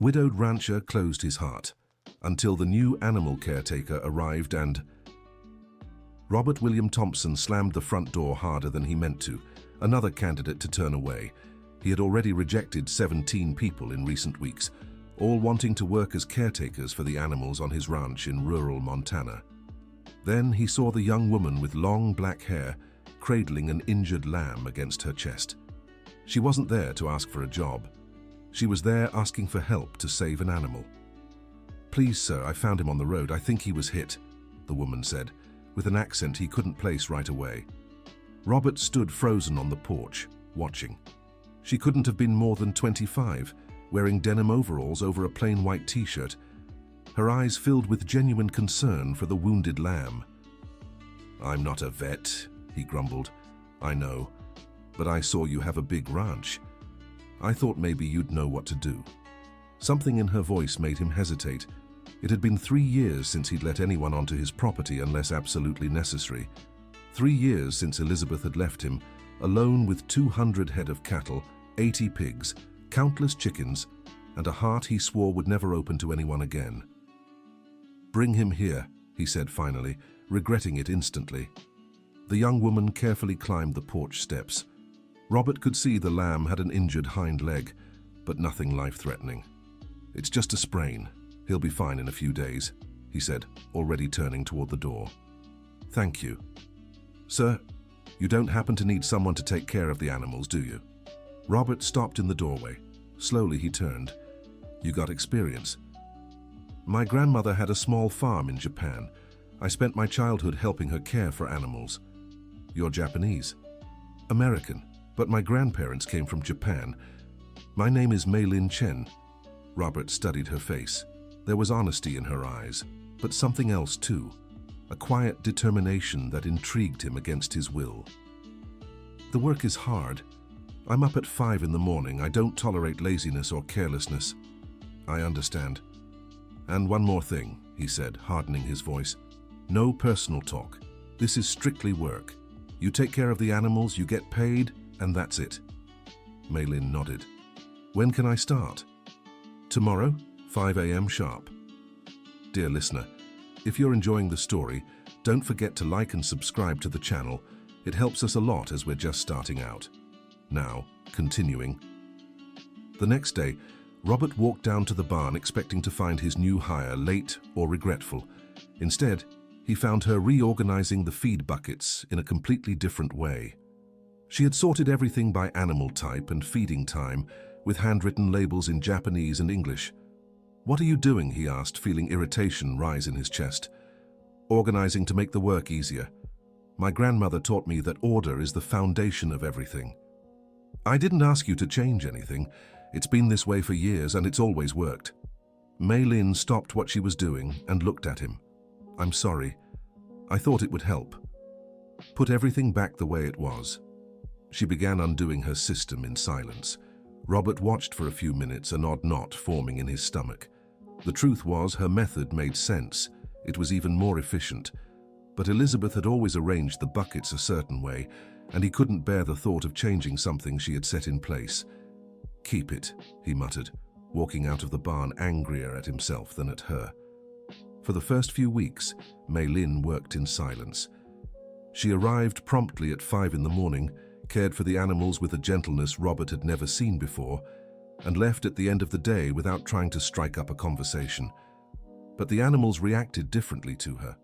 Widowed rancher closed his heart until the new animal caretaker arrived and Robert William Thompson slammed the front door harder than he meant to, another candidate to turn away. He had already rejected 17 people in recent weeks, all wanting to work as caretakers for the animals on his ranch in rural Montana. Then he saw the young woman with long black hair cradling an injured lamb against her chest. She wasn't there to ask for a job. She was there asking for help to save an animal. "Please, sir, I found him on the road. I think he was hit," the woman said, with an accent he couldn't place right away. Robert stood frozen on the porch, watching. She couldn't have been more than 25, wearing denim overalls over a plain white t-shirt, her eyes filled with genuine concern for the wounded lamb. "I'm not a vet," he grumbled. "I know, but I saw you have a big ranch. I thought maybe you'd know what to do." Something in her voice made him hesitate. It had been 3 years since he'd let anyone onto his property unless absolutely necessary. 3 years since Elizabeth had left him, alone with 200 head of cattle, 80 pigs, countless chickens, and a heart he swore would never open to anyone again. "Bring him here," he said finally, regretting it instantly. The young woman carefully climbed the porch steps. Robert could see the lamb had an injured hind leg, but nothing life-threatening. "It's just a sprain. He'll be fine in a few days," he said, already turning toward the door. "Thank you. Sir, you don't happen to need someone to take care of the animals, do you?" Robert stopped in the doorway. Slowly he turned. "You got experience?" "My grandmother had a small farm in Japan. I spent my childhood helping her care for animals." "You're Japanese?" "American, but my grandparents came from Japan. My name is Mei-Lin Chen." Robert studied her face. There was honesty in her eyes, but something else too, a quiet determination that intrigued him against his will. "The work is hard. I'm up at 5 in the morning. I don't tolerate laziness or carelessness." "I understand. And one more thing," he said, hardening his voice. "No personal talk. This is strictly work. You take care of the animals, you get paid, and that's it." Mei-Lin nodded. "When can I start?" "Tomorrow, 5 a.m. sharp." Dear listener, if you're enjoying the story, don't forget to like and subscribe to the channel. It helps us a lot as we're just starting out. Now, continuing. The next day, Robert walked down to the barn expecting to find his new hire late or regretful. Instead, he found her reorganizing the feed buckets in a completely different way. She had sorted everything by animal type and feeding time, with handwritten labels in Japanese and English. "What are you doing?" he asked, feeling irritation rise in his chest. "Organizing to make the work easier. My grandmother taught me that order is the foundation of everything." "I didn't ask you to change anything. It's been this way for years and it's always worked." Mei-Lin stopped what she was doing and looked at him. "I'm sorry. I thought it would help. Put everything back the way it was." She began undoing her system in silence. Robert watched for a few minutes, an odd knot forming in his stomach. The truth was, her method made sense. It was even more efficient. But Elizabeth had always arranged the buckets a certain way, and he couldn't bear the thought of changing something she had set in place. "Keep it," he muttered, walking out of the barn angrier at himself than at her. For the first few weeks, Mei-Lin worked in silence. She arrived promptly at 5 in the morning, cared for the animals with a gentleness Robert had never seen before, and left at the end of the day without trying to strike up a conversation. But the animals reacted differently to her.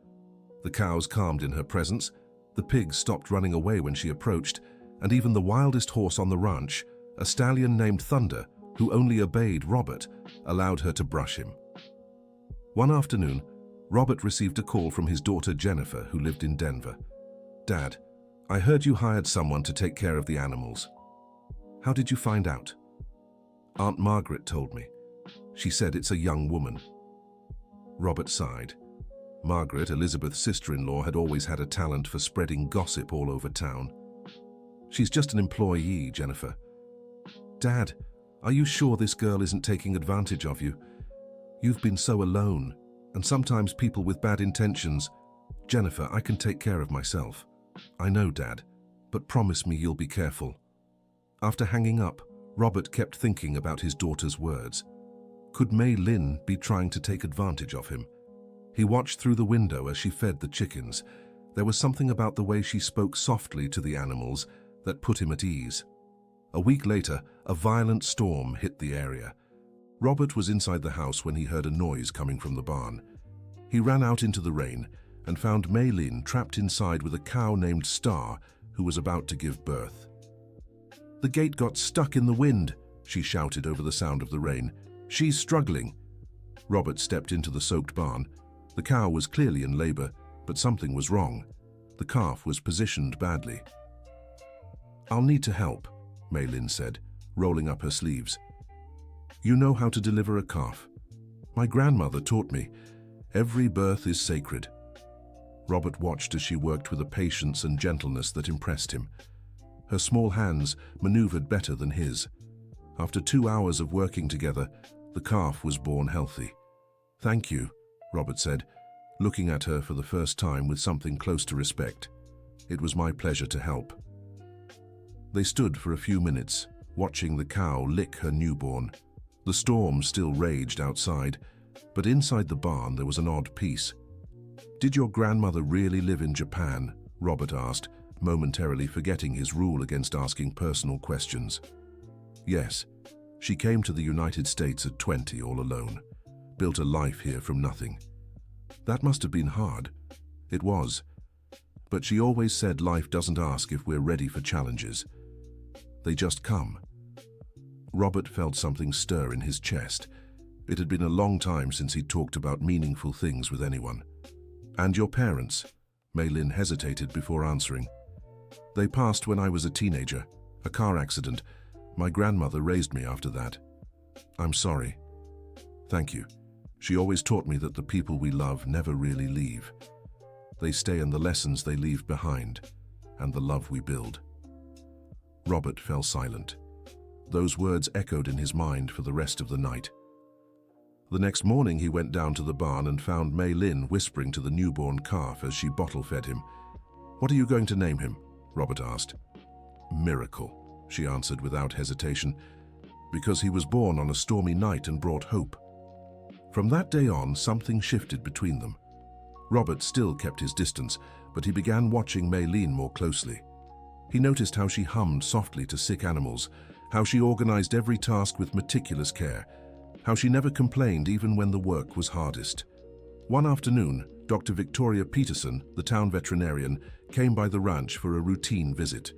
The cows calmed in her presence, the pigs stopped running away when she approached, and even the wildest horse on the ranch, a stallion named Thunder, who only obeyed Robert, allowed her to brush him. One afternoon, Robert received a call from his daughter Jennifer, who lived in Denver. "Dad, I heard you hired someone to take care of the animals." "How did you find out?" "Aunt Margaret told me. She said it's a young woman." Robert sighed. Margaret, Elizabeth's sister-in-law, had always had a talent for spreading gossip all over town. "She's just an employee, Jennifer." "Dad, are you sure this girl isn't taking advantage of you? You've been so alone, and sometimes people with bad intentions." "Jennifer, I can take care of myself." "I know, Dad, but promise me you'll be careful." After hanging up, Robert kept thinking about his daughter's words. Could Mei Lin be trying to take advantage of him? He watched through the window as she fed the chickens. There was something about the way she spoke softly to the animals that put him at ease. A week later, a violent storm hit the area. Robert was inside the house when he heard a noise coming from the barn. He ran out into the rain and found Mei Lin trapped inside with a cow named Star who was about to give birth. "The gate got stuck in the wind," she shouted over the sound of the rain. "She's struggling." Robert stepped into the soaked barn. The cow was clearly in labor, but something was wrong. The calf was positioned badly. "I'll need to help," Mei Lin said, rolling up her sleeves. "You know how to deliver a calf. My grandmother taught me. Every birth is sacred." Robert watched as she worked with a patience and gentleness that impressed him. Her small hands maneuvered better than his. After 2 hours of working together, the calf was born healthy. "Thank you," Robert said, looking at her for the first time with something close to respect. "It was my pleasure to help." They stood for a few minutes, watching the cow lick her newborn. The storm still raged outside, but inside the barn there was an odd peace. "Did your grandmother really live in Japan?" Robert asked, momentarily forgetting his rule against asking personal questions. "Yes. She came to the United States at 20 all alone. Built a life here from nothing." "That must have been hard." "It was. But she always said life doesn't ask if we're ready for challenges. They just come." Robert felt something stir in his chest. It had been a long time since he'd talked about meaningful things with anyone. "And your parents?" Mei Lin hesitated before answering. "They passed when I was a teenager. A car accident. My grandmother raised me after that." "I'm sorry." "Thank you. She always taught me that the people we love never really leave. They stay in the lessons they leave behind, and the love we build." Robert fell silent. Those words echoed in his mind for the rest of the night. The next morning he went down to the barn and found Mei Lin whispering to the newborn calf as she bottle-fed him. "What are you going to name him?" Robert asked. "Miracle," she answered without hesitation, "because he was born on a stormy night and brought hope." From that day on, something shifted between them. Robert still kept his distance, but he began watching Mei Lin more closely. He noticed how she hummed softly to sick animals, how she organized every task with meticulous care, how she never complained even when the work was hardest. One afternoon, Dr. Victoria Peterson, the town veterinarian, came by the ranch for a routine visit.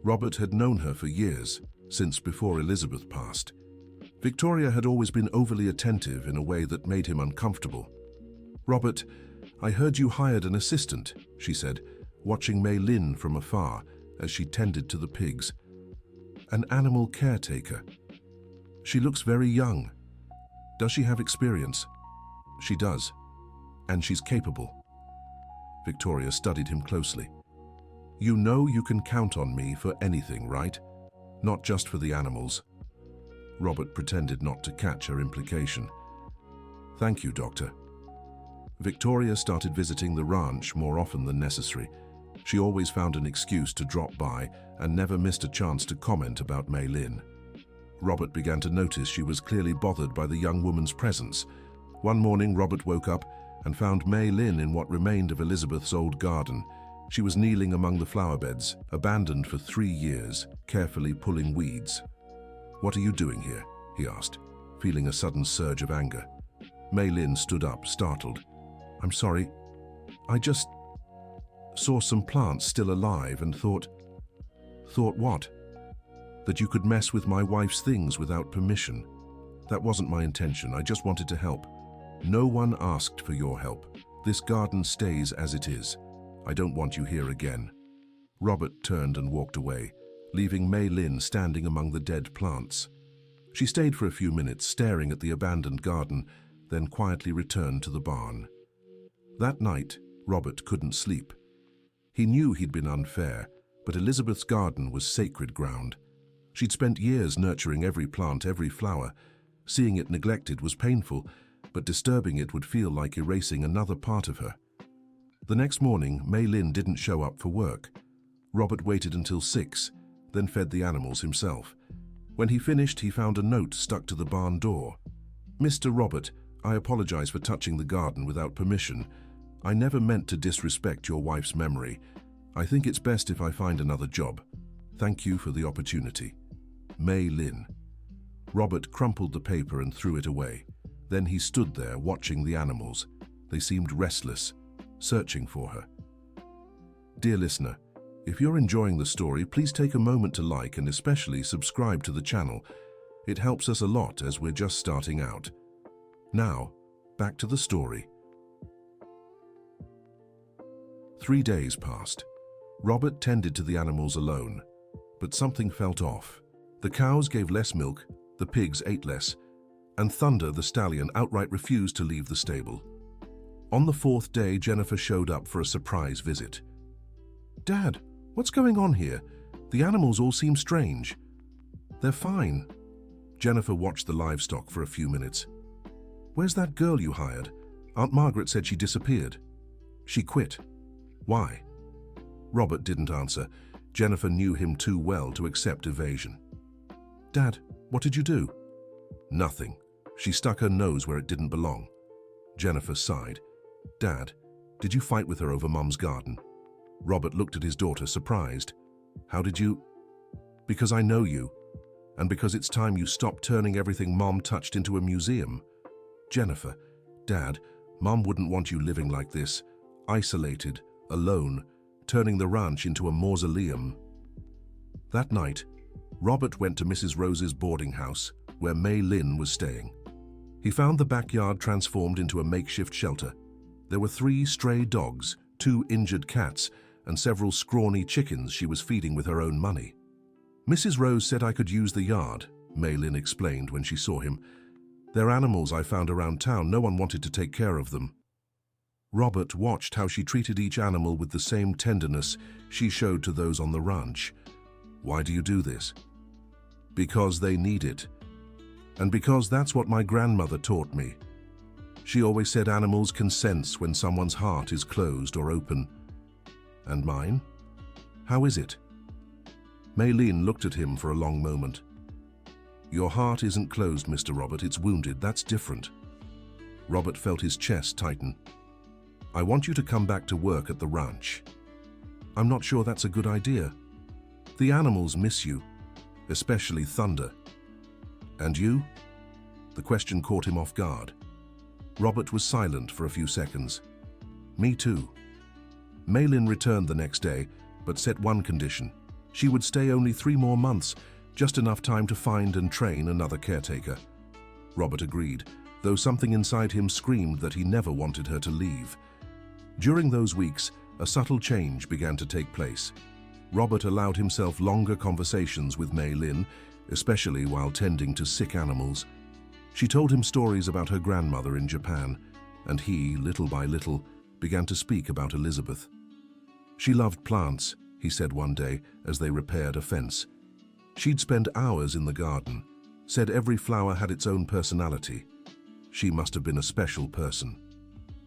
Robert had known her for years, since before Elizabeth passed. Victoria had always been overly attentive in a way that made him uncomfortable. "Robert, I heard you hired an assistant," she said, watching Mei Lin from afar as she tended to the pigs. "An animal caretaker. She looks very young. Does she have experience?" "She does. And she's capable." Victoria studied him closely. "You know you can count on me for anything, right? Not just for the animals." Robert pretended not to catch her implication. "Thank you, Doctor." Victoria started visiting the ranch more often than necessary. She always found an excuse to drop by and never missed a chance to comment about Mei Lin. Robert began to notice she was clearly bothered by the young woman's presence. One morning, Robert woke up and found Mei Lin in what remained of Elizabeth's old garden. She was kneeling among the flower beds, abandoned for 3 years, carefully pulling weeds. "What are you doing here?" he asked, feeling a sudden surge of anger. Mei Lin stood up, startled. "I'm sorry. I just saw some plants still alive and thought..." "Thought what?" "That you could mess with my wife's things without permission. That wasn't my intention. I just wanted to help. No one asked for your help. This garden stays as it is. I don't want you here again." Robert turned and walked away, leaving Mei Lin standing among the dead plants. She stayed for a few minutes, staring at the abandoned garden, then quietly returned to the barn. That night, Robert couldn't sleep. He knew he'd been unfair, but Elizabeth's garden was sacred ground. She'd spent years nurturing every plant, every flower. Seeing it neglected was painful, but disturbing it would feel like erasing another part of her. The next morning, Mei Lin didn't show up for work. Robert waited until 6, then fed the animals himself. When he finished, he found a note stuck to the barn door. Mr. Robert, I apologize for touching the garden without permission. I never meant to disrespect your wife's memory. I think it's best if I find another job. Thank you for the opportunity. Mei Lin. Robert crumpled the paper and threw it away. Then he stood there watching the animals. They seemed restless, searching for her. Dear listener, if you're enjoying the story, please take a moment to like and especially subscribe to the channel. It helps us a lot as we're just starting out. Now, back to the story. 3 days passed. Robert tended to the animals alone, but something felt off. The cows gave less milk, the pigs ate less, and Thunder, the stallion, outright refused to leave the stable. On the 4th day, Jennifer showed up for a surprise visit. Dad, what's going on here? The animals all seem strange. They're fine. Jennifer watched the livestock for a few minutes. Where's that girl you hired? Aunt Margaret said she disappeared. She quit. Why? Robert didn't answer. Jennifer knew him too well to accept evasion. Dad, what did you do? Nothing. She stuck her nose where it didn't belong. Jennifer sighed. Dad, did you fight with her over Mum's garden? Robert looked at his daughter, surprised. How did you? Because I know you, and because it's time you stopped turning everything Mom touched into a museum. Jennifer, Dad, Mom wouldn't want you living like this, isolated, alone, turning the ranch into a mausoleum. That night, Robert went to Mrs. Rose's boarding house, where Mei Lin was staying. He found the backyard transformed into a makeshift shelter. There were 3 stray dogs, 2 injured cats, and several scrawny chickens she was feeding with her own money. Mrs. Rose said I could use the yard, Mei Lin explained when she saw him. They're animals I found around town. No one wanted to take care of them. Robert watched how she treated each animal with the same tenderness she showed to those on the ranch. Why do you do this? Because they need it. And because that's what my grandmother taught me. She always said animals can sense when someone's heart is closed or open. And mine? How is it? Mei Lin looked at him for a long moment. Your heart isn't closed, Mr. Robert, it's wounded. That's different. Robert felt his chest tighten. I want you to come back to work at the ranch. I'm not sure that's a good idea. The animals miss you, especially Thunder. And you? The question caught him off guard. Robert was silent for a few seconds. Me too. Mei Lin returned the next day, but set one condition. She would stay only 3 more months, just enough time to find and train another caretaker. Robert agreed, though something inside him screamed that he never wanted her to leave. During those weeks, a subtle change began to take place. Robert allowed himself longer conversations with Mei Lin, especially while tending to sick animals. She told him stories about her grandmother in Japan, and he, little by little, began to speak about Elizabeth. She loved plants, he said one day as they repaired a fence. She'd spend hours in the garden, said every flower had its own personality. She must have been a special person.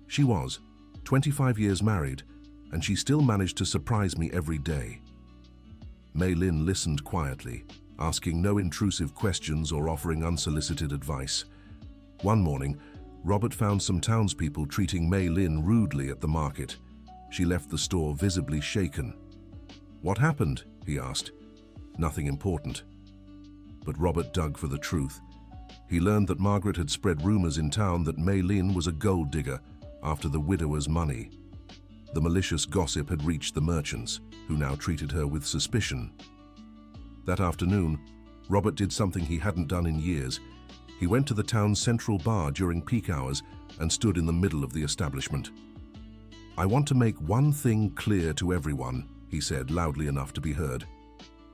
She was, 25 years married, and she still managed to surprise me every day. Mei Lin listened quietly, asking no intrusive questions or offering unsolicited advice. One morning, Robert found some townspeople treating Mei Lin rudely at the market. She left the store visibly shaken. What happened? He asked. Nothing important. But Robert dug for the truth. He learned that Margaret had spread rumors in town that Mei Lin was a gold digger after the widower's money. The malicious gossip had reached the merchants, who now treated her with suspicion. That afternoon, Robert did something he hadn't done in years. He went to the town's central bar during peak hours and stood in the middle of the establishment. I want to make one thing clear to everyone, he said loudly enough to be heard.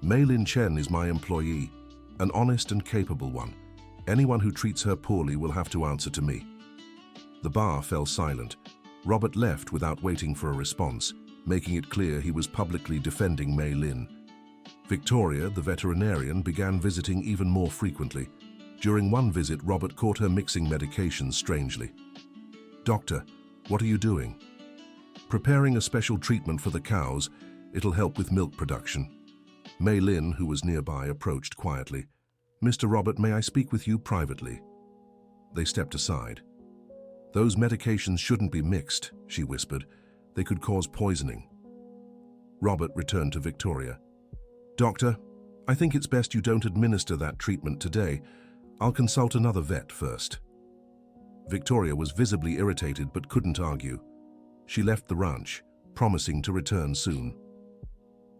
Mei Lin Chen is my employee, an honest and capable one. Anyone who treats her poorly will have to answer to me. The bar fell silent. Robert left without waiting for a response, making it clear he was publicly defending Mei Lin. Victoria, the veterinarian, began visiting even more frequently. During one visit, Robert caught her mixing medications strangely. Doctor, what are you doing? Preparing a special treatment for the cows. It'll help with milk production. Mei Lin, who was nearby, approached quietly. Mr. Robert, may I speak with you privately? They stepped aside. "Those medications shouldn't be mixed," she whispered. "They could cause poisoning." Robert returned to Victoria. "Doctor, I think it's best you don't administer that treatment today. I'll consult another vet first." Victoria was visibly irritated but couldn't argue. She left the ranch, promising to return soon.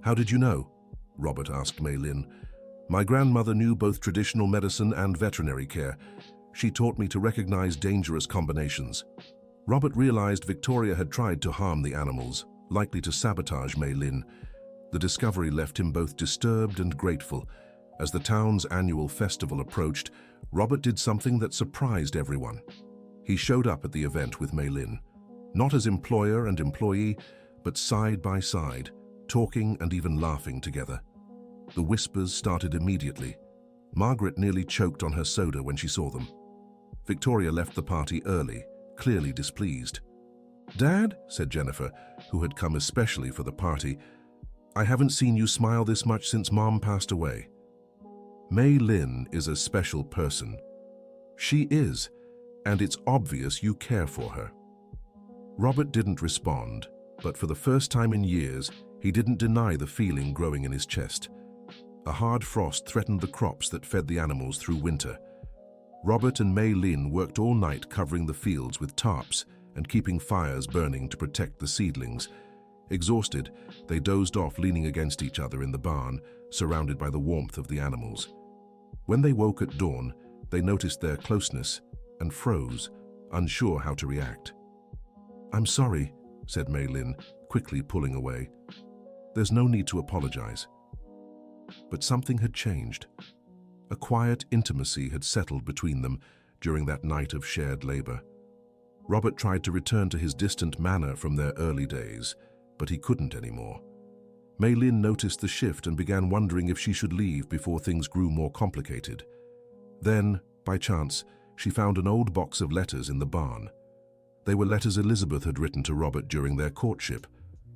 "How did you know?" Robert asked Mei Lin. "My grandmother knew both traditional medicine and veterinary care. She taught me to recognize dangerous combinations." Robert realized Victoria had tried to harm the animals, likely to sabotage Mei Lin. The discovery left him both disturbed and grateful. As the town's annual festival approached, Robert did something that surprised everyone. He showed up at the event with Mei Lin, not as employer and employee, but side by side, talking and even laughing together. The whispers started immediately. Margaret nearly choked on her soda when she saw them. Victoria left the party early, clearly displeased. "Dad," said Jennifer, who had come especially for the party, "I haven't seen you smile this much since Mom passed away." Mei Lin is a special person. She is, and it's obvious you care for her. Robert didn't respond, but for the first time in years, he didn't deny the feeling growing in his chest. A hard frost threatened the crops that fed the animals through winter. Robert and Mei Lin worked all night covering the fields with tarps and keeping fires burning to protect the seedlings. Exhausted, they dozed off leaning against each other in the barn, surrounded by the warmth of the animals. When they woke at dawn, they noticed their closeness and froze, unsure how to react. "I'm sorry," said Mei Lin, quickly pulling away. "There's no need to apologize." But something had changed. A quiet intimacy had settled between them during that night of shared labor. Robert tried to return to his distant manner from their early days, but he couldn't anymore. Mei Lin noticed the shift and began wondering if she should leave before things grew more complicated. Then, by chance, she found an old box of letters in the barn. They were letters Elizabeth had written to Robert during their courtship.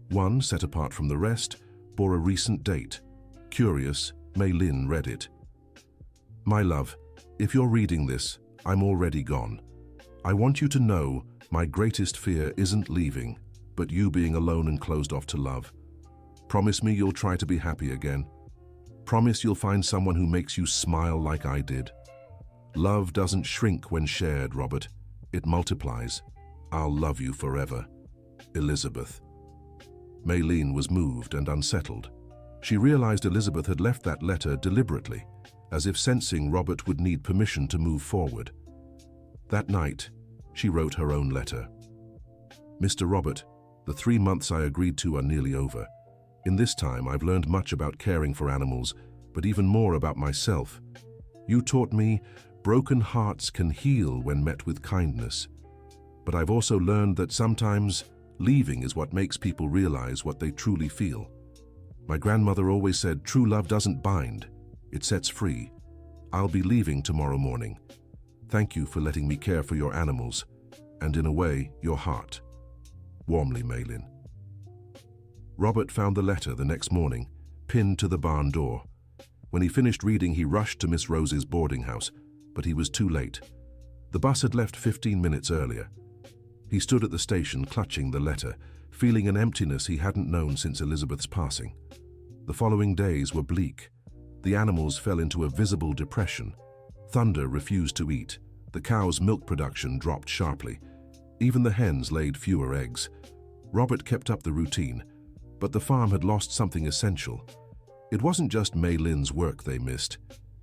One, set apart from the rest, bore a recent date. Curious, Mei Lin read it. "My love, if you're reading this, I'm already gone. I want you to know my greatest fear isn't leaving, but you being alone and closed off to love. Promise me you'll try to be happy again. Promise you'll find someone who makes you smile like I did. Love doesn't shrink when shared, Robert. It multiplies. I'll love you forever. Elizabeth." Mei Lin was moved and unsettled. She realized Elizabeth had left that letter deliberately, as if sensing Robert would need permission to move forward. That night, she wrote her own letter. "Mr. Robert, the 3 months I agreed to are nearly over. In this time, I've learned much about caring for animals, but even more about myself. You taught me broken hearts can heal when met with kindness. But I've also learned that sometimes leaving is what makes people realize what they truly feel. My grandmother always said, true love doesn't bind, it sets free. I'll be leaving tomorrow morning. Thank you for letting me care for your animals, and in a way, your heart. Warmly, Mei Lin." Robert found the letter the next morning, pinned to the barn door. When he finished reading, he rushed to Miss Rose's boarding house, but he was too late. The bus had left 15 minutes earlier. He stood at the station clutching the letter, feeling an emptiness he hadn't known since Elizabeth's passing. The following days were bleak. The animals fell into a visible depression. Thunder refused to eat. The cows' milk production dropped sharply. Even the hens laid fewer eggs. Robert kept up the routine, but the farm had lost something essential. It wasn't just Mei Lin's work they missed.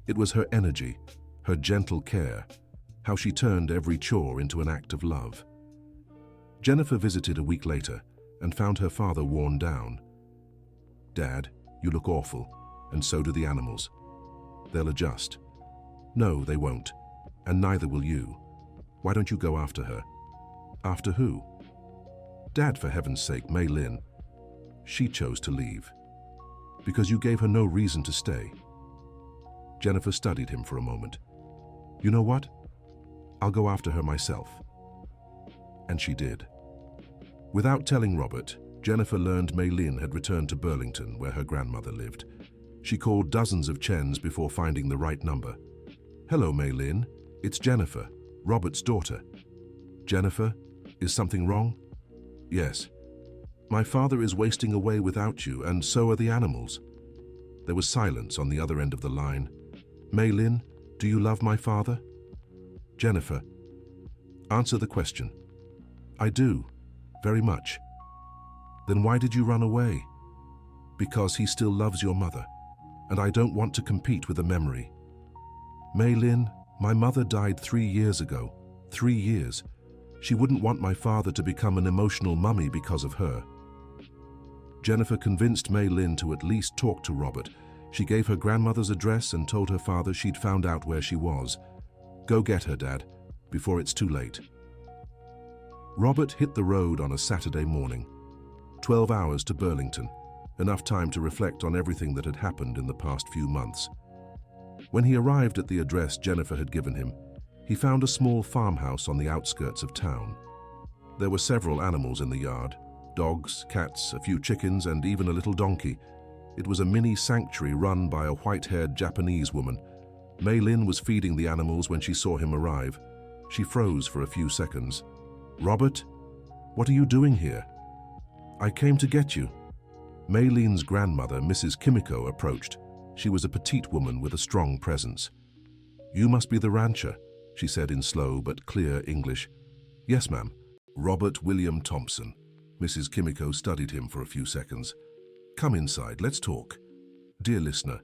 It was her energy, her gentle care, how she turned every chore into an act of love. Jennifer visited a week later and found her father worn down. "Dad, you look awful, and so do the animals. They'll adjust." "No, they won't, and neither will you. Why don't you go after her?" "After who?" "Dad, for heaven's sake, Mei Lin. She chose to leave. Because you gave her no reason to stay." Jennifer studied him for a moment. "You know what? I'll go after her myself." And she did. Without telling Robert, Jennifer learned Mei Lin had returned to Burlington, where her grandmother lived. She called dozens of Chens before finding the right number. "Hello, Mei Lin. It's Jennifer. Robert's daughter. Jennifer, is something wrong? Yes. My father is wasting away without you, and so are the animals. There was silence on the other end of the line. Mei-Lin, do you love my father? Jennifer, answer the question. I do, very much. Then why did you run away? Because he still loves your mother, and I don't want to compete with a memory. Mei-Lin, my mother died 3 years ago. 3 years. She wouldn't want my father to become an emotional mummy because of her. Jennifer convinced Mei-Lin to at least talk to Robert. She gave her grandmother's address and told her father she'd found out where she was. Go get her, Dad, before it's too late. Robert hit the road on a Saturday morning. 12 hours to Burlington, enough time to reflect on everything that had happened in the past few months. When he arrived at the address Jennifer had given him, he found a small farmhouse on the outskirts of town. There were several animals in the yard. Dogs, cats, a few chickens, and even a little donkey. It was a mini sanctuary run by a white-haired Japanese woman. Mei-Lin was feeding the animals when she saw him arrive. She froze for a few seconds. Robert, what are you doing here? I came to get you. Mei-Lin's grandmother, Mrs. Kimiko, approached. She was a petite woman with a strong presence. You must be the rancher, she said in slow but clear English. Yes, ma'am. Robert William Thompson. Mrs. Kimiko studied him for a few seconds. Come inside, let's talk. Dear listener,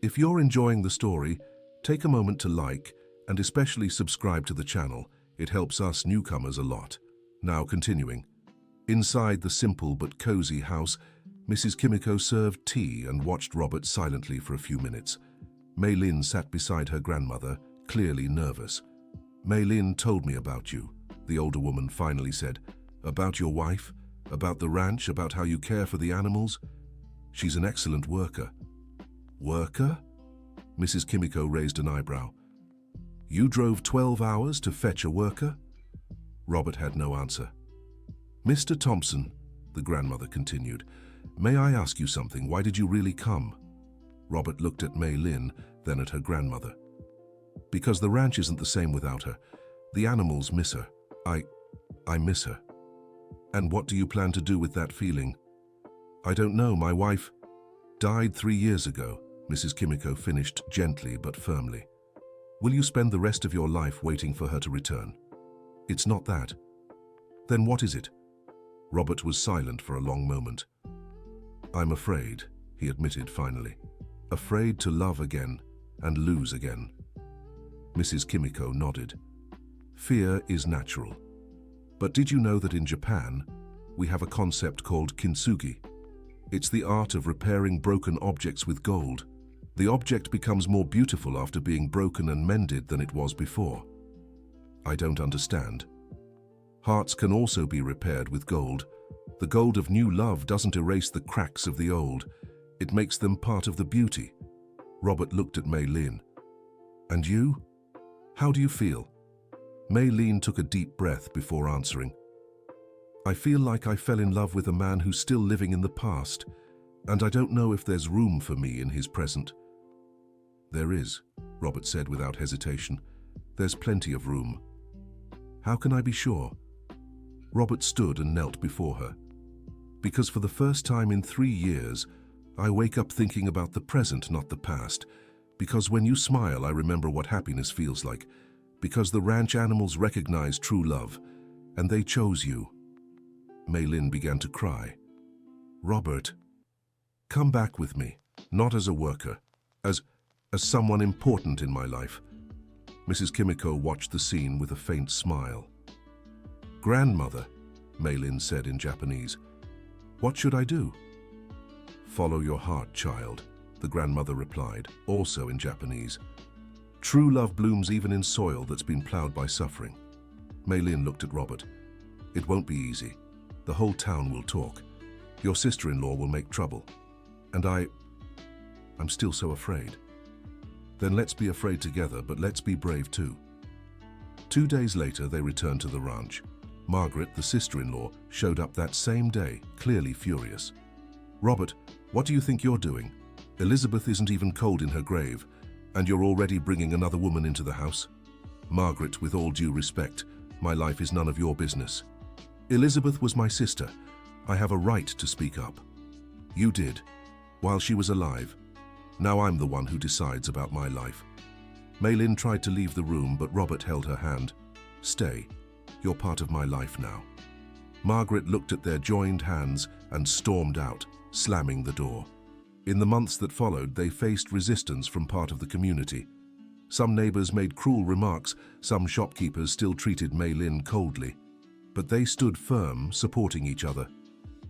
if you're enjoying the story, take a moment to like and especially subscribe to the channel. It helps us newcomers a lot. Now continuing. Inside the simple but cozy house, Mrs. Kimiko served tea and watched Robert silently for a few minutes. Mei-Lin sat beside her grandmother, clearly nervous. Mei-Lin told me about you, the older woman finally said. About your wife? About the ranch? About how you care for the animals? She's an excellent worker. Worker? Mrs. Kimiko raised an eyebrow. You drove 12 hours to fetch a worker? Robert had no answer. Mr. Thompson, the grandmother continued, may I ask you something? Why did you really come? Robert looked at Mei-Lin, then at her grandmother. Because the ranch isn't the same without her. The animals miss her. I miss her. And what do you plan to do with that feeling? I don't know. My wife died 3 years ago, Mrs. Kimiko finished gently but firmly. Will you spend the rest of your life waiting for her to return? It's not that. Then what is it? Robert was silent for a long moment. I'm afraid, he admitted finally. Afraid to love again and lose again. Mrs. Kimiko nodded. Fear is natural. But did you know that in Japan, we have a concept called kintsugi? It's the art of repairing broken objects with gold. The object becomes more beautiful after being broken and mended than it was before. I don't understand. Hearts can also be repaired with gold. The gold of new love doesn't erase the cracks of the old. It makes them part of the beauty. Robert looked at Mei-Lin. And you? How do you feel? Mei-Lin took a deep breath before answering. I feel like I fell in love with a man who's still living in the past, and I don't know if there's room for me in his present. There is, Robert said without hesitation. There's plenty of room. How can I be sure? Robert stood and knelt before her. Because for the first time in 3 years, I wake up thinking about the present, not the past. Because when you smile, I remember what happiness feels like. Because the ranch animals recognize true love, and they chose you. Mei-Lin began to cry. Robert, come back with me, not as a worker, as someone important in my life. Mrs. Kimiko watched the scene with a faint smile. Grandmother, Mei-Lin said in Japanese, what should I do? Follow your heart, child, the grandmother replied, also in Japanese. True love blooms even in soil that's been plowed by suffering. Mei-Lin looked at Robert. It won't be easy. The whole town will talk. Your sister-in-law will make trouble. And I'm still so afraid. Then let's be afraid together, but let's be brave too. 2 days later, they returned to the ranch. Margaret, the sister-in-law, showed up that same day, clearly furious. Robert, what do you think you're doing? Elizabeth isn't even cold in her grave, and you're already bringing another woman into the house? Margaret, with all due respect, my life is none of your business. Elizabeth was my sister. I have a right to speak up. You did, while she was alive. Now I'm the one who decides about my life. Maylin tried to leave the room, but Robert held her hand. Stay. You're part of my life now. Margaret looked at their joined hands and stormed out, slamming the door. In the months that followed, they faced resistance from part of the community. Some neighbors made cruel remarks, some shopkeepers still treated Maylin coldly. But they stood firm, supporting each other.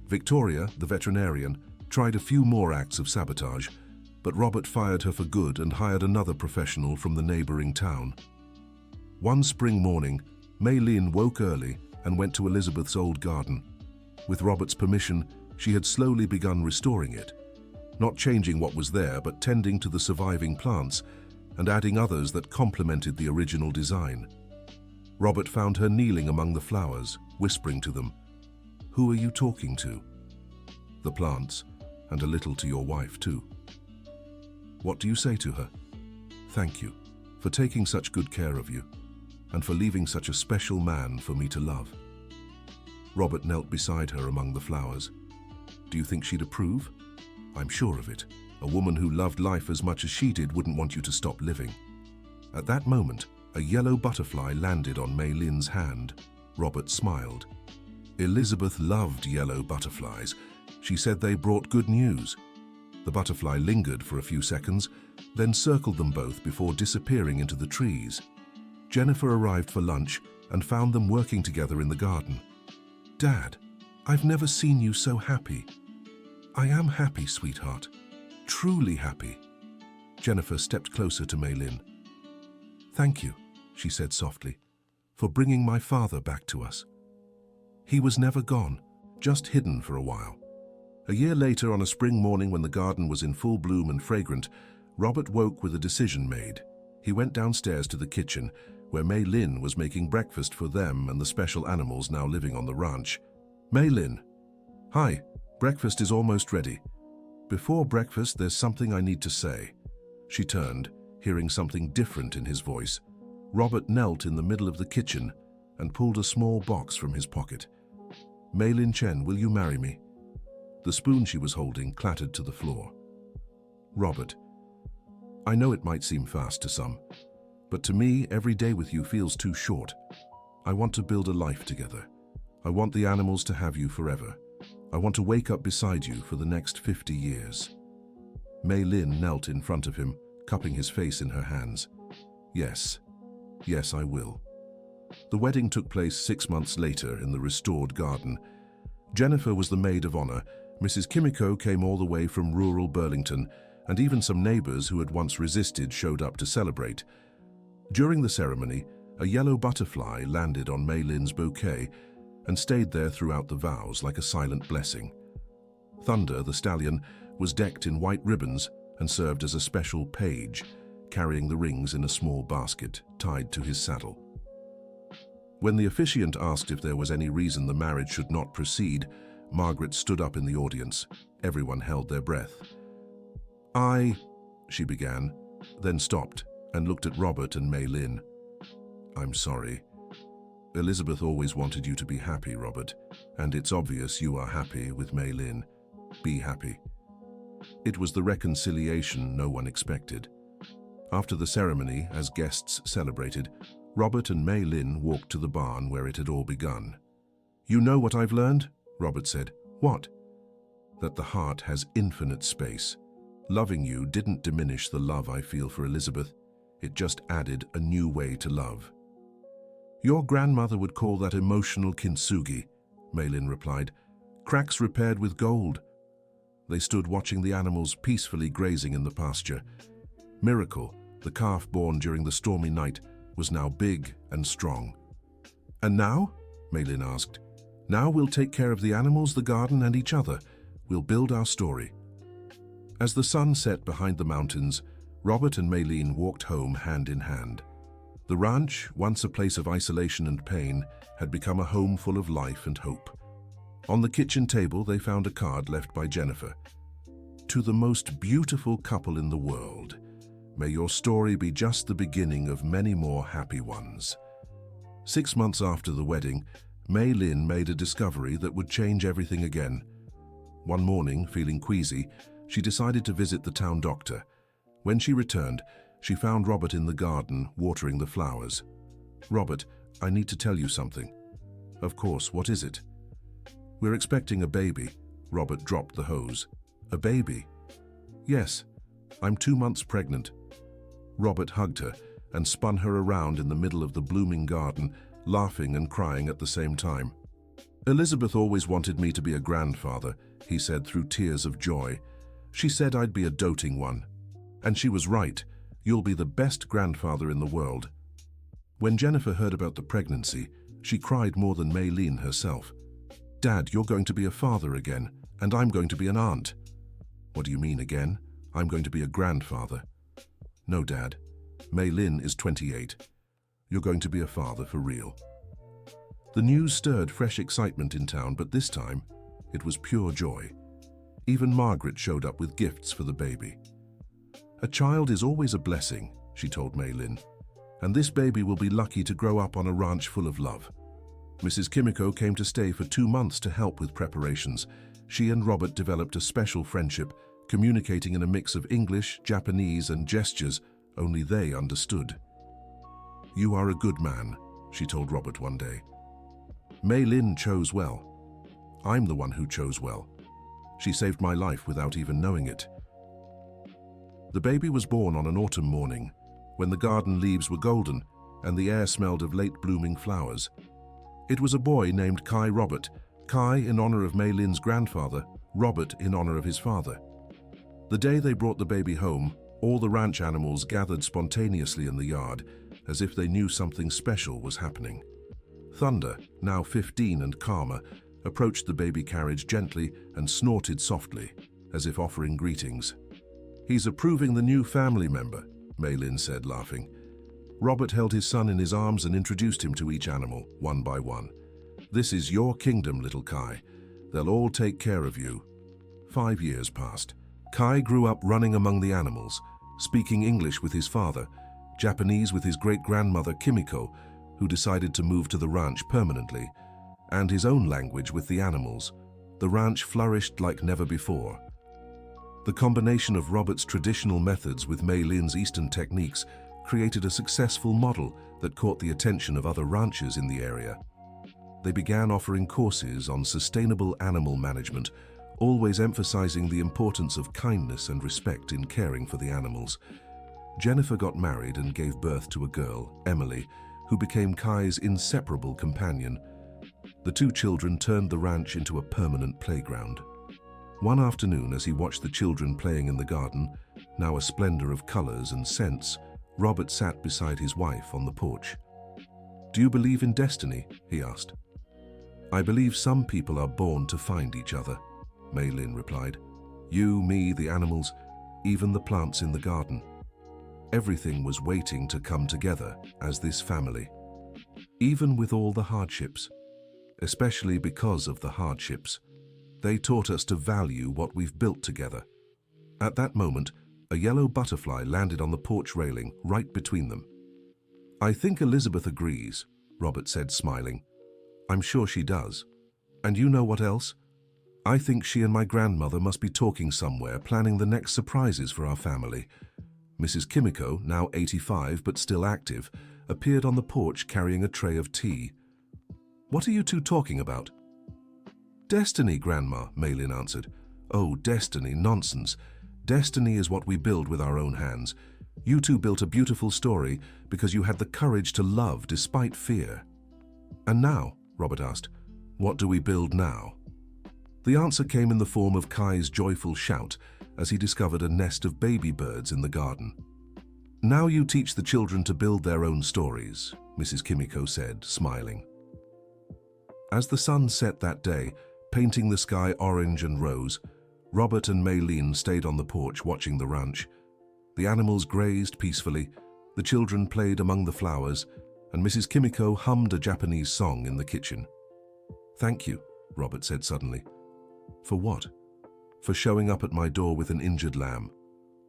Victoria, the veterinarian, tried a few more acts of sabotage, but Robert fired her for good and hired another professional from the neighboring town. One spring morning, Maylin woke early and went to Elizabeth's old garden. With Robert's permission, she had slowly begun restoring it, not changing what was there, but tending to the surviving plants and adding others that complemented the original design. Robert found her kneeling among the flowers, whispering to them, "Who are you talking to?" "The plants, and a little to your wife too." "What do you say to her?" "Thank you for taking such good care of you, and for leaving such a special man for me to love." Robert knelt beside her among the flowers. "Do you think she'd approve?" "I'm sure of it. A woman who loved life as much as she did wouldn't want you to stop living." At that moment, a yellow butterfly landed on Maylin's hand. Robert smiled. Elizabeth loved yellow butterflies. She said they brought good news. The butterfly lingered for a few seconds, then circled them both before disappearing into the trees. Jennifer arrived for lunch and found them working together in the garden. "Dad, I've never seen you so happy." "I am happy, sweetheart. Truly happy." Jennifer stepped closer to Maylin. "Thank you," she said softly, "for bringing my father back to us. He was never gone, just hidden for a while." A year later, on a spring morning when the garden was in full bloom and fragrant, Robert woke with a decision made. He went downstairs to the kitchen, where Maylin was making breakfast for them and the special animals now living on the ranch. "Maylin." "Hi, breakfast is almost ready." "Before breakfast, there's something I need to say." She turned, hearing something different in his voice. Robert knelt in the middle of the kitchen and pulled a small box from his pocket. "Maylin Chen, will you marry me?" The spoon she was holding clattered to the floor. "Robert, I know it might seem fast to some, but to me, every day with you feels too short. I want to build a life together. I want the animals to have you forever. I want to wake up beside you for the next 50 years. Maylin knelt in front of him, cupping his face in her hands. "Yes, yes, I will." The wedding took place 6 months later in the restored garden. Jennifer was the maid of honor. Mrs. Kimiko came all the way from rural Burlington, and even some neighbors who had once resisted showed up to celebrate. During the ceremony, a yellow butterfly landed on Maylin's bouquet and stayed there throughout the vows like a silent blessing. Thunder, the stallion, was decked in white ribbons and served as a special page, carrying the rings in a small basket tied to his saddle. When the officiant asked if there was any reason the marriage should not proceed, Margaret stood up in the audience. Everyone held their breath. She began, then stopped and looked at Robert and Maylin. "I'm sorry. Elizabeth always wanted you to be happy, Robert, and it's obvious you are happy with Maylin. Be happy." It was the reconciliation no one expected. After the ceremony, as guests celebrated, Robert and Maylin walked to the barn where it had all begun. "You know what I've learned?" Robert said. "What?" "That the heart has infinite space. Loving you didn't diminish the love I feel for Elizabeth. It just added a new way to love." "Your grandmother would call that emotional kintsugi," Maylin replied. "Cracks repaired with gold." They stood watching the animals peacefully grazing in the pasture. Miracle, the calf born during the stormy night, was now big and strong. "And now?" Maylin asked. "Now we'll take care of the animals, the garden, and each other. We'll build our story." As the sun set behind the mountains, Robert and Maylin walked home hand in hand. The ranch, once a place of isolation and pain, had become a home full of life and hope. On the kitchen table, they found a card left by Jennifer. "To the most beautiful couple in the world, May your story be just the beginning of many more happy ones. 6 months after the wedding, Mei Lin made a discovery that would change everything again. One morning, feeling queasy, she decided to visit the town doctor. When she returned, she found Robert in the garden, watering the flowers. "Robert, I need to tell you something." "Of course, what is it?" "We're expecting a baby." Robert dropped the hose. "A baby?" "Yes, I'm 2 months pregnant." Robert hugged her and spun her around in the middle of the blooming garden, laughing and crying at the same time. "Elizabeth always wanted me to be a grandfather," he said through tears of joy. "She said I'd be a doting one. And she was right. You'll be the best grandfather in the world." When Jennifer heard about the pregnancy, she cried more than Mei Lin herself. "Dad, you're going to be a father again, and I'm going to be an aunt." "What do you mean again? I'm going to be a grandfather." "No, Dad. Mei Lin is 28. You're going to be a father for real." The news stirred fresh excitement in town, but this time, it was pure joy. Even Margaret showed up with gifts for the baby. "A child is always a blessing," she told Mei Lin, "and this baby will be lucky to grow up on a ranch full of love." Mrs. Kimiko came to stay for 2 months to help with preparations. She and Robert developed a special friendship, communicating in a mix of English, Japanese, and gestures only they understood. "You are a good man," she told Robert one day. "Mei Lin chose well. I'm the one who chose well. She saved my life without even knowing it." The baby was born on an autumn morning, when the garden leaves were golden and the air smelled of late blooming flowers. It was a boy named Kai Robert, Kai in honor of Mei Lin's grandfather, Robert in honor of his father. The day they brought the baby home, all the ranch animals gathered spontaneously in the yard, as if they knew something special was happening. Thunder, now 15 and calmer, approached the baby carriage gently and snorted softly, as if offering greetings. "He's approving the new family member," Mei Lin said, laughing. Robert held his son in his arms and introduced him to each animal, one by one. "This is your kingdom, little Kai. They'll all take care of you." 5 years passed. Kai grew up running among the animals, speaking English with his father, Japanese with his great-grandmother Kimiko, who decided to move to the ranch permanently, and his own language with the animals. The ranch flourished like never before. The combination of Robert's traditional methods with Mei Lin's Eastern techniques created a successful model that caught the attention of other ranchers in the area. They began offering courses on sustainable animal management, always emphasizing the importance of kindness and respect in caring for the animals. Jennifer got married and gave birth to a girl, Emily, who became Kai's inseparable companion. The 2 children turned the ranch into a permanent playground. One afternoon, as he watched the children playing in the garden, now a splendor of colors and scents, Robert sat beside his wife on the porch. "Do you believe in destiny?" he asked. "I believe some people are born to find each other," Mei Lin replied. "You, me, the animals, even the plants in the garden. Everything was waiting to come together as this family. Even with all the hardships, especially because of the hardships, they taught us to value what we've built together." At that moment, a yellow butterfly landed on the porch railing right between them. "I think Elizabeth agrees," Robert said, smiling. "I'm sure she does. And you know what else? I think she and my grandmother must be talking somewhere, planning the next surprises for our family." Mrs. Kimiko, now 85 but still active, appeared on the porch carrying a tray of tea. "What are you two talking about?" "Destiny, Grandma," Mei Lin answered. "Oh, destiny, nonsense. Destiny is what we build with our own hands. You two built a beautiful story because you had the courage to love despite fear." "And now," Robert asked, "what do we build now?" The answer came in the form of Kai's joyful shout as he discovered a nest of baby birds in the garden. "Now you teach the children to build their own stories," Mrs. Kimiko said, smiling. As the sun set that day, painting the sky orange and rose, Robert and Mei Lin stayed on the porch watching the ranch. The animals grazed peacefully, the children played among the flowers, and Mrs. Kimiko hummed a Japanese song in the kitchen. "Thank you," Robert said suddenly. "For what?" "For showing up at my door with an injured lamb.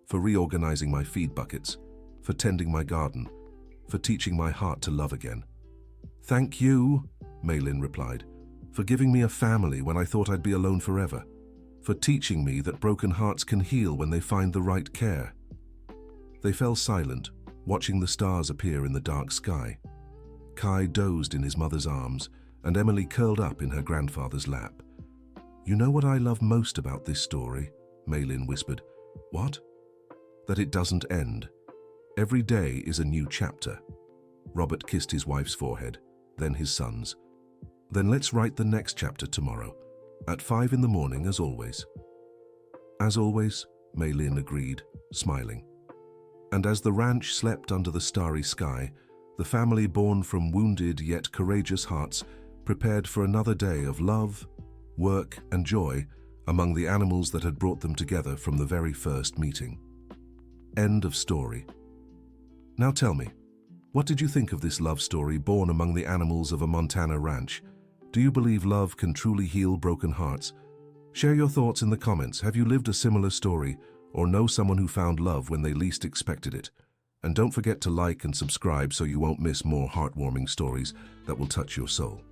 for reorganizing my feed buckets, for tending my garden, for teaching my heart to love again. Thank you, Maylin replied, for giving me a family when I thought I'd be alone forever, for teaching me that broken hearts can heal when they find the right care. They fell silent, watching the stars appear in the dark sky. Kai dozed in his mother's arms, and Emily curled up in her grandfather's lap. You know what I love most about this story? Maylin whispered. What? That it doesn't end. Every day is a new chapter. Robert kissed his wife's forehead, then his son's. Then let's write the next chapter tomorrow, at 5 in the morning as always. As always, Maylin agreed, smiling. And as the ranch slept under the starry sky, the family born from wounded yet courageous hearts prepared for another day of love, work, and joy among the animals that had brought them together from the very first meeting. End of story. Now tell me, what did you think of this love story born among the animals of a Montana ranch? Do you believe love can truly heal broken hearts? Share your thoughts in the comments. Have you lived a similar story or know someone who found love when they least expected it? And don't forget to like and subscribe so you won't miss more heartwarming stories that will touch your soul.